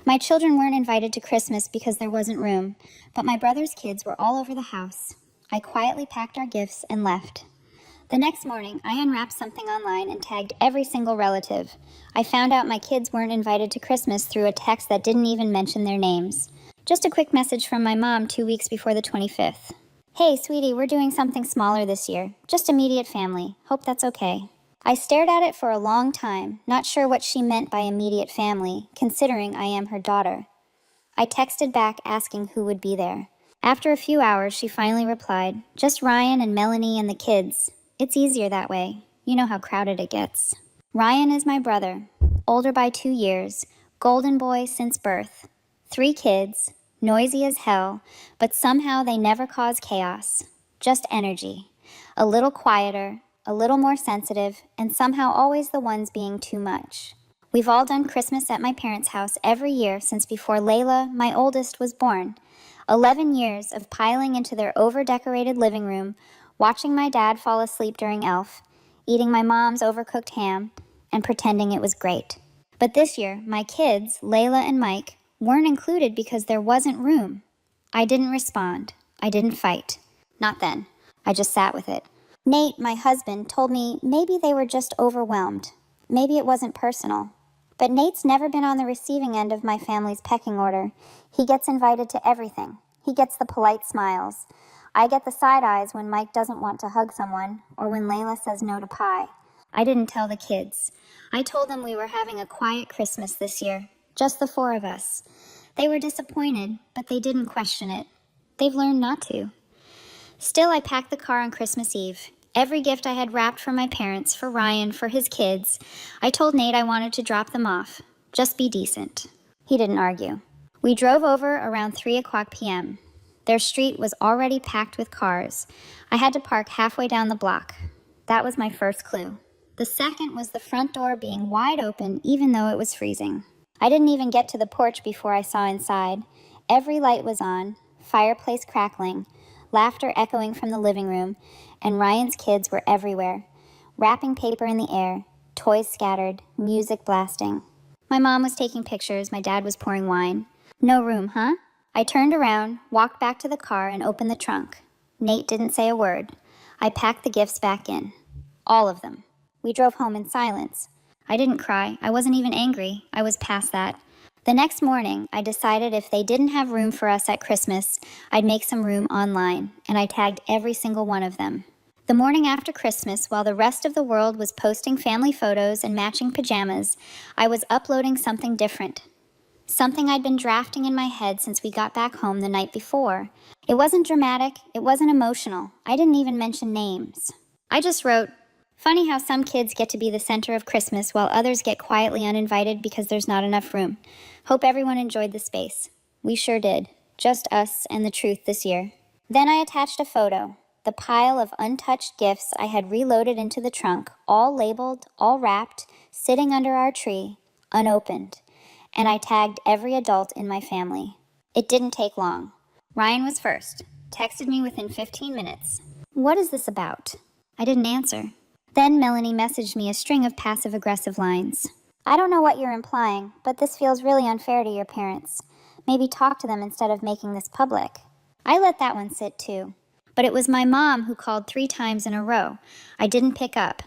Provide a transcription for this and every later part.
My children weren't invited to Christmas because there wasn't room, but my brother's kids were all over the house. I quietly packed our gifts and left. The next morning, I unwrapped something online and tagged every single relative. I found out my kids weren't invited to Christmas through a text that didn't even mention their names. Just a quick message from my mom 2 weeks before the 25th. Hey, sweetie, we're doing something smaller this year. Just immediate family. Hope that's okay. I stared at it for a long time, not sure what she meant by immediate family, considering I am her daughter. I texted back asking who would be there. After a few hours, she finally replied, just Ryan and Melanie and the kids. It's easier that way. You know how crowded it gets. Ryan is my brother, older by 2 years, golden boy since birth. 3 kids, noisy as hell, but somehow they never cause chaos. Just energy. A little quieter, a little more sensitive, and somehow always the ones being too much. We've all done Christmas at my parents' house every year since before Layla, my oldest, was born. 11 years of piling into their over-decorated living room, watching my dad fall asleep during Elf, eating my mom's overcooked ham, and pretending it was great. But this year, my kids, Layla and Mike, weren't included because there wasn't room. I didn't respond. I didn't fight. Not then. I just sat with it. Nate, my husband, told me maybe they were just overwhelmed. Maybe it wasn't personal. But Nate's never been on the receiving end of my family's pecking order. He gets invited to everything. He gets the polite smiles. I get the side eyes when Mike doesn't want to hug someone or when Layla says no to pie. I didn't tell the kids. I told them we were having a quiet Christmas this year, just the 4 of us. They were disappointed, but they didn't question it. They've learned not to. Still, I packed the car on Christmas Eve. Every gift I had wrapped for my parents, for Ryan, for his kids. I told Nate I wanted to drop them off. Just be decent. He didn't argue. We drove over around 3 o'clock p.m. Their street was already packed with cars. I had to park halfway down the block. That was my first clue. The second was the front door being wide open even though it was freezing. I didn't even get to the porch before I saw inside. Every light was on, fireplace crackling, laughter echoing from the living room, and Ryan's kids were everywhere. Wrapping paper in the air, toys scattered, music blasting. My mom was taking pictures, my dad was pouring wine. No room, huh? I turned around, walked back to the car, and opened the trunk. Nate didn't say a word. I packed the gifts back in. All of them. We drove home in silence. I didn't cry. I wasn't even angry. I was past that. The next morning, I decided if they didn't have room for us at Christmas, I'd make some room online, and I tagged every single one of them. The morning after Christmas, while the rest of the world was posting family photos and matching pajamas, I was uploading something different. Something I'd been drafting in my head since we got back home the night before. It wasn't dramatic, it wasn't emotional. I didn't even mention names. I just wrote, funny how some kids get to be the center of Christmas while others get quietly uninvited because there's not enough room. Hope everyone enjoyed the space. We sure did. Just us and the truth this year. Then I attached a photo. The pile of untouched gifts I had reloaded into the trunk, all labeled, all wrapped, sitting under our tree, unopened. And I tagged every adult in my family. It didn't take long. Ryan was first, texted me within 15 minutes. What is this about? I didn't answer. Then Melanie messaged me a string of passive-aggressive lines. I don't know what you're implying, but this feels really unfair to your parents. Maybe talk to them instead of making this public. I let that one sit too. But it was my mom who called 3 times in a row. I didn't pick up.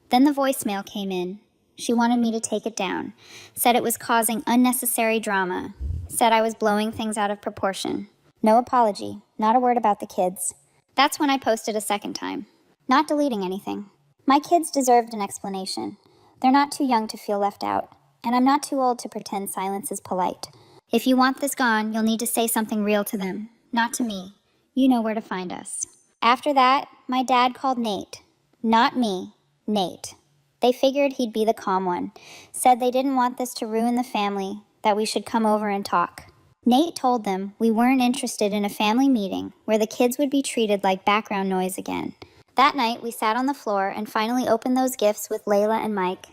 Then the voicemail came in. She wanted me to take it down. Said it was causing unnecessary drama. Said I was blowing things out of proportion. No apology. Not a word about the kids. That's when I posted a second time. Not deleting anything. My kids deserved an explanation. They're not too young to feel left out. And I'm not too old to pretend silence is polite. If you want this gone, you'll need to say something real to them. Not to me. You know where to find us. After that, my dad called Nate. Not me. Nate. They figured he'd be the calm one. Said they didn't want this to ruin the family, that we should come over and talk. Nate told them we weren't interested in a family meeting where the kids would be treated like background noise again. That night, we sat on the floor and finally opened those gifts with Layla and Mike.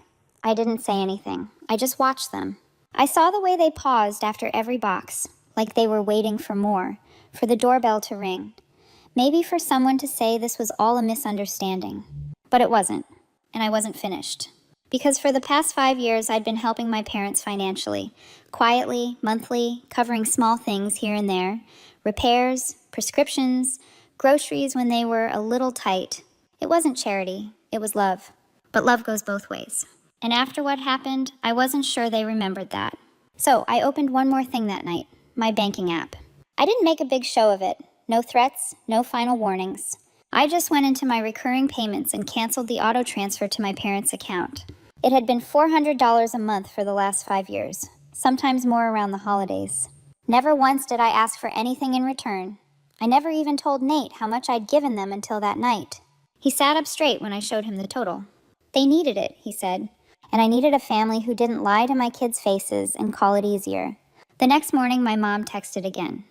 I didn't say anything. I just watched them. I saw the way they paused after every box, like they were waiting for more, for the doorbell to ring. Maybe for someone to say this was all a misunderstanding. But it wasn't. And I wasn't finished. Because for the past 5 years, I'd been helping my parents financially, quietly, monthly, covering small things here and there, repairs, prescriptions, groceries when they were a little tight. It wasn't charity, it was love. But love goes both ways. And after what happened, I wasn't sure they remembered that. So I opened one more thing that night, my banking app. I didn't make a big show of it. No threats, no final warnings. I just went into my recurring payments and canceled the auto transfer to my parents' account. It had been $400 a month for the last 5 years, sometimes more around the holidays. Never once did I ask for anything in return. I never even told Nate how much I'd given them until that night. He sat up straight when I showed him the total. They needed it, he said, and I needed a family who didn't lie to my kids' faces and call it easier. The next morning, my mom texted again.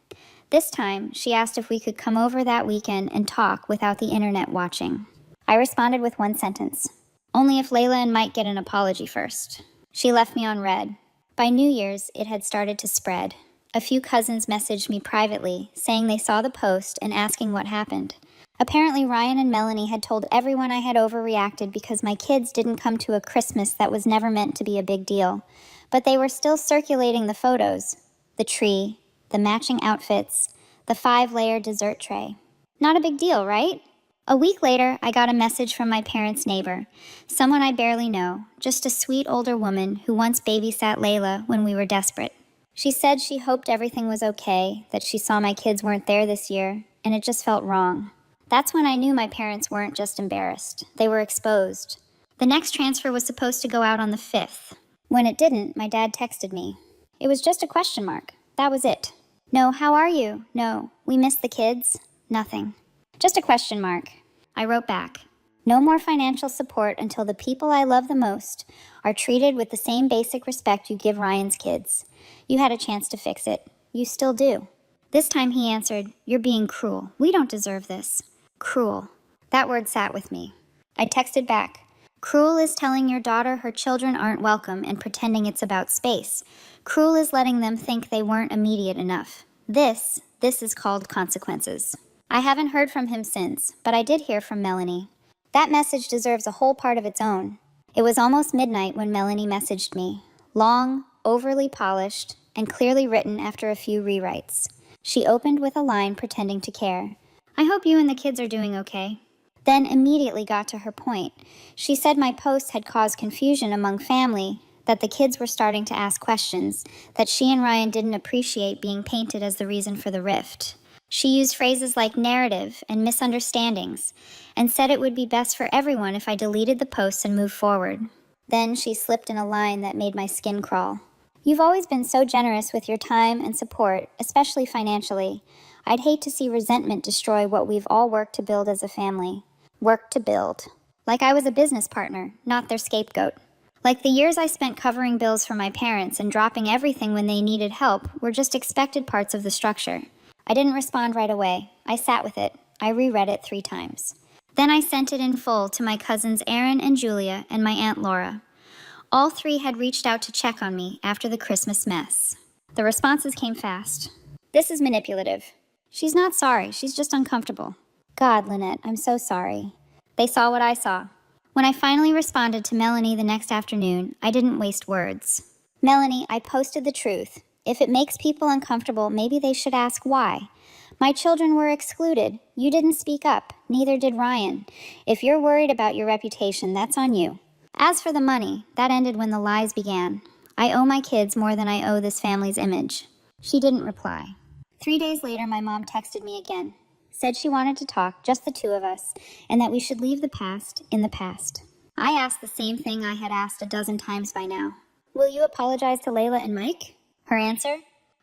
This time, she asked if we could come over that weekend and talk without the internet watching. I responded with one sentence. Only if Layla and Mike get an apology first. She left me on red. By New Year's, it had started to spread. A few cousins messaged me privately, saying they saw the post and asking what happened. Apparently, Ryan and Melanie had told everyone I had overreacted because my kids didn't come to a Christmas that was never meant to be a big deal. But they were still circulating the photos. The tree, the matching outfits, the 5-layer dessert tray. Not a big deal, right? A week later, I got a message from my parents' neighbor, someone I barely know, just a sweet older woman who once babysat Layla when we were desperate. She said she hoped everything was okay, that she saw my kids weren't there this year, and it just felt wrong. That's when I knew my parents weren't just embarrassed. They were exposed. The next transfer was supposed to go out on the 5th. When it didn't, my dad texted me. It was just a question mark. That was it. No, how are you? No, we missed the kids. Nothing. Just a question mark. I wrote back. No more financial support until the people I love the most are treated with the same basic respect you give Ryan's kids. You had a chance to fix it. You still do. This time he answered, "You're being cruel. We don't deserve this." Cruel. That word sat with me. I texted back. Cruel is telling your daughter her children aren't welcome and pretending it's about space. Cruel is letting them think they weren't immediate enough. This is called consequences. I haven't heard from him since, but I did hear from Melanie. That message deserves a whole part of its own. It was almost midnight when Melanie messaged me. Long, overly polished, and clearly written after a few rewrites. She opened with a line pretending to care. I hope you and the kids are doing okay. Then immediately got to her point. She said my posts had caused confusion among family, that the kids were starting to ask questions, that she and Ryan didn't appreciate being painted as the reason for the rift. She used phrases like narrative and misunderstandings, and said it would be best for everyone if I deleted the posts and moved forward. Then she slipped in a line that made my skin crawl. You've always been so generous with your time and support, especially financially. I'd hate to see resentment destroy what we've all worked to build as a family. Work to build. Like I was a business partner, not their scapegoat. Like the years I spent covering bills for my parents and dropping everything when they needed help were just expected parts of the structure. I didn't respond right away. I sat with it. I reread it 3 times. Then I sent it in full to my cousins Aaron and Julia and my Aunt Laura. All 3 had reached out to check on me after the Christmas mess. The responses came fast. This is manipulative. She's not sorry, she's just uncomfortable. God, Lynette, I'm so sorry. They saw what I saw. When I finally responded to Melanie the next afternoon, I didn't waste words. Melanie, I posted the truth. If it makes people uncomfortable, maybe they should ask why. My children were excluded. You didn't speak up. Neither did Ryan. If you're worried about your reputation, that's on you. As for the money, that ended when the lies began. I owe my kids more than I owe this family's image. She didn't reply. 3 days later, my mom texted me again. Said she wanted to talk, just the 2 of us, and that we should leave the past in the past. I asked the same thing I had asked a dozen times by now. Will you apologize to Layla and Mike? Her answer?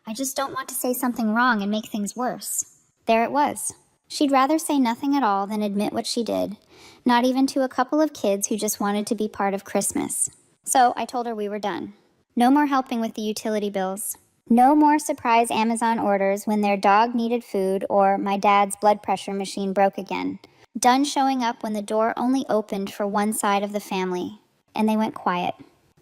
I just don't want to say something wrong and make things worse. There it was. She'd rather say nothing at all than admit what she did, not even to a couple of kids who just wanted to be part of Christmas. So I told her we were done. No more helping with the utility bills. No more surprise Amazon orders when their dog needed food or my dad's blood pressure machine broke again. Done showing up when the door only opened for one side of the family. And they went quiet.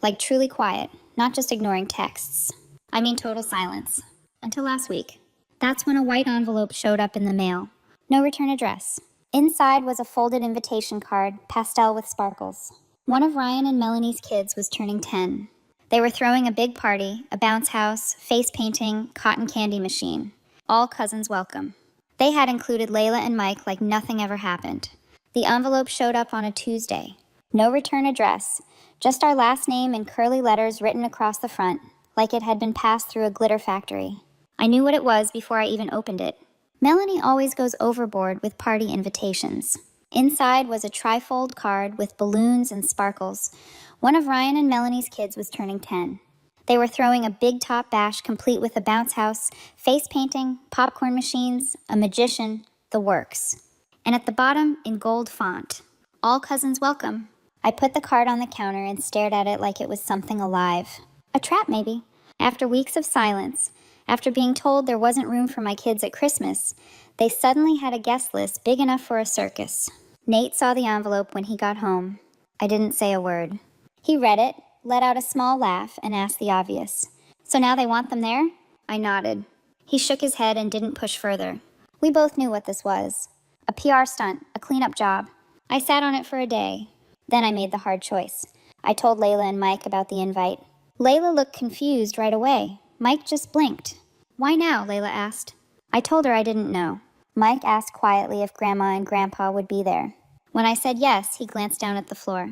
Like truly quiet, not just ignoring texts. I mean total silence. Until last week. That's when a white envelope showed up in the mail. No return address. Inside was a folded invitation card, pastel with sparkles. One of Ryan and Melanie's kids was turning 10. They were throwing a big party, a bounce house, face painting, cotton candy machine. All cousins welcome. They had included Layla and Mike like nothing ever happened. The envelope showed up on a Tuesday. No return address, just our last name in curly letters written across the front, like it had been passed through a glitter factory. I knew what it was before I even opened it. Melanie always goes overboard with party invitations. Inside was a trifold card with balloons and sparkles. One of Ryan and Melanie's kids was turning 10. They were throwing a big top bash complete with a bounce house, face painting, popcorn machines, a magician, the works. And at the bottom, in gold font, all cousins welcome. I put the card on the counter and stared at it like it was something alive. A trap, maybe. After weeks of silence, after being told there wasn't room for my kids at Christmas, they suddenly had a guest list big enough for a circus. Nate saw the envelope when he got home. I didn't say a word. He read it, let out a small laugh, and asked the obvious. So now they want them there? I nodded. He shook his head and didn't push further. We both knew what this was. A PR stunt, a cleanup job. I sat on it for a day. Then I made the hard choice. I told Layla and Mike about the invite. Layla looked confused right away. Mike just blinked. Why now? Layla asked. I told her I didn't know. Mike asked quietly if Grandma and Grandpa would be there. When I said yes, he glanced down at the floor.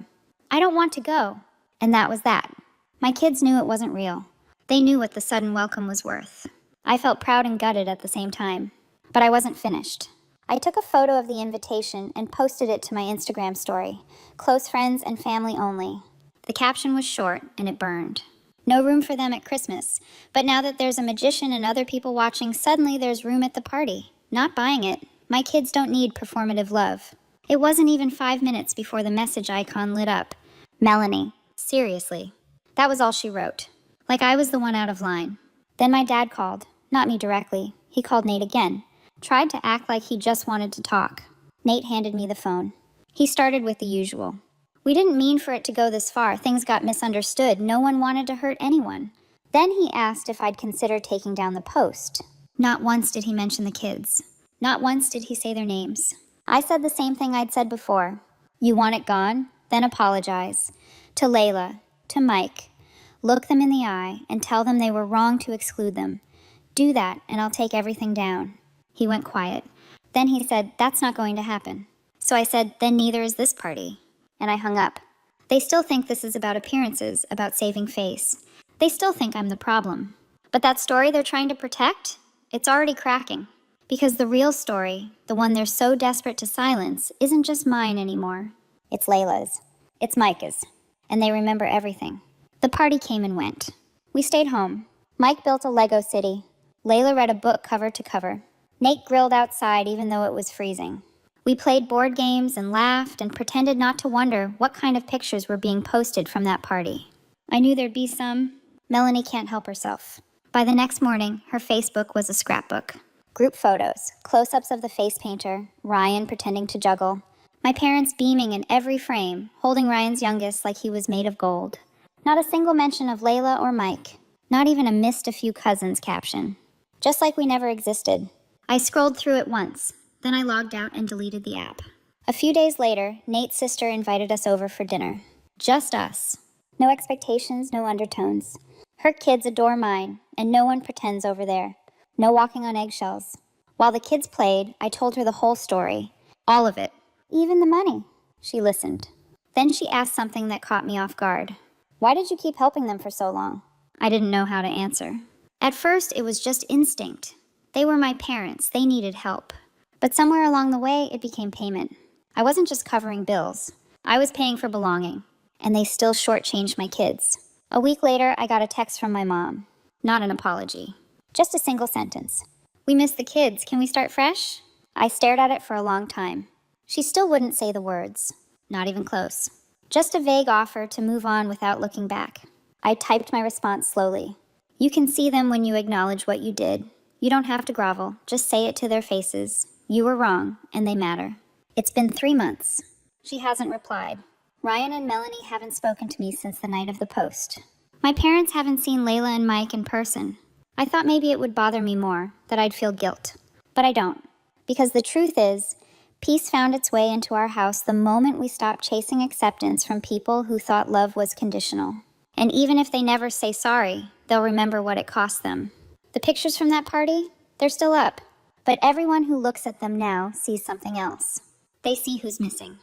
I don't want to go. And that was that. My kids knew it wasn't real. They knew what the sudden welcome was worth. I felt proud and gutted at the same time. But I wasn't finished. I took a photo of the invitation and posted it to my Instagram story. Close friends and family only. The caption was short and it burned. No room for them at Christmas. But now that there's a magician and other people watching, suddenly there's room at the party. Not buying it. My kids don't need performative love. It wasn't even 5 minutes before the message icon lit up. Melanie. Seriously. That was all she wrote. Like I was the one out of line. Then my dad called. Not me directly. He called Nate again. Tried to act like he just wanted to talk. Nate handed me the phone. He started with the usual. We didn't mean for it to go this far. Things got misunderstood. No one wanted to hurt anyone. Then he asked if I'd consider taking down the post. Not once did he mention the kids. Not once did he say their names. I said the same thing I'd said before. You want it gone? Then apologize. To Layla, to Mike. Look them in the eye and tell them they were wrong to exclude them. Do that and I'll take everything down. He went quiet. Then he said, that's not going to happen. So I said, then neither is this party. And I hung up. They still think this is about appearances, about saving face. They still think I'm the problem. But that story they're trying to protect? It's already cracking. Because the real story, the one they're so desperate to silence, isn't just mine anymore. It's Layla's. It's Micah's. And they remember everything. The party came and went. We stayed home. Mike built a Lego city. Layla read a book cover to cover. Nate grilled outside even though it was freezing. We played board games and laughed and pretended not to wonder what kind of pictures were being posted from that party. I knew there'd be some. Melanie can't help herself. By the next morning, her Facebook was a scrapbook. Group photos, close-ups of the face painter, Ryan pretending to juggle, my parents beaming in every frame, holding Ryan's youngest like he was made of gold. Not a single mention of Layla or Mike. Not even a missed a few cousins caption. Just like we never existed. I scrolled through it once, then I logged out and deleted the app. A few days later, Nate's sister invited us over for dinner. Just us. No expectations, no undertones. Her kids adore mine, and no one pretends over there. No walking on eggshells. While the kids played, I told her the whole story. All of it. Even the money. She listened. Then she asked something that caught me off guard. Why did you keep helping them for so long? I didn't know how to answer. At first, it was just instinct. They were my parents. They needed help. But somewhere along the way, it became payment. I wasn't just covering bills. I was paying for belonging. And they still shortchanged my kids. A week later, I got a text from my mom. Not an apology. Just a single sentence. We miss the kids. Can we start fresh? I stared at it for a long time. She still wouldn't say the words. Not even close. Just a vague offer to move on without looking back. I typed my response slowly. You can see them when you acknowledge what you did. You don't have to grovel. Just say it to their faces. You were wrong, and they matter. It's been 3 months. She hasn't replied. Ryan and Melanie haven't spoken to me since the night of the post. My parents haven't seen Layla and Mike in person. I thought maybe it would bother me more, that I'd feel guilt. But I don't. Because the truth is, Peace found its way into our house the moment we stopped chasing acceptance from people who thought love was conditional. And even if they never say sorry, they'll remember what it cost them. The pictures from that party, they're still up. But everyone who looks at them now sees something else. They see who's missing.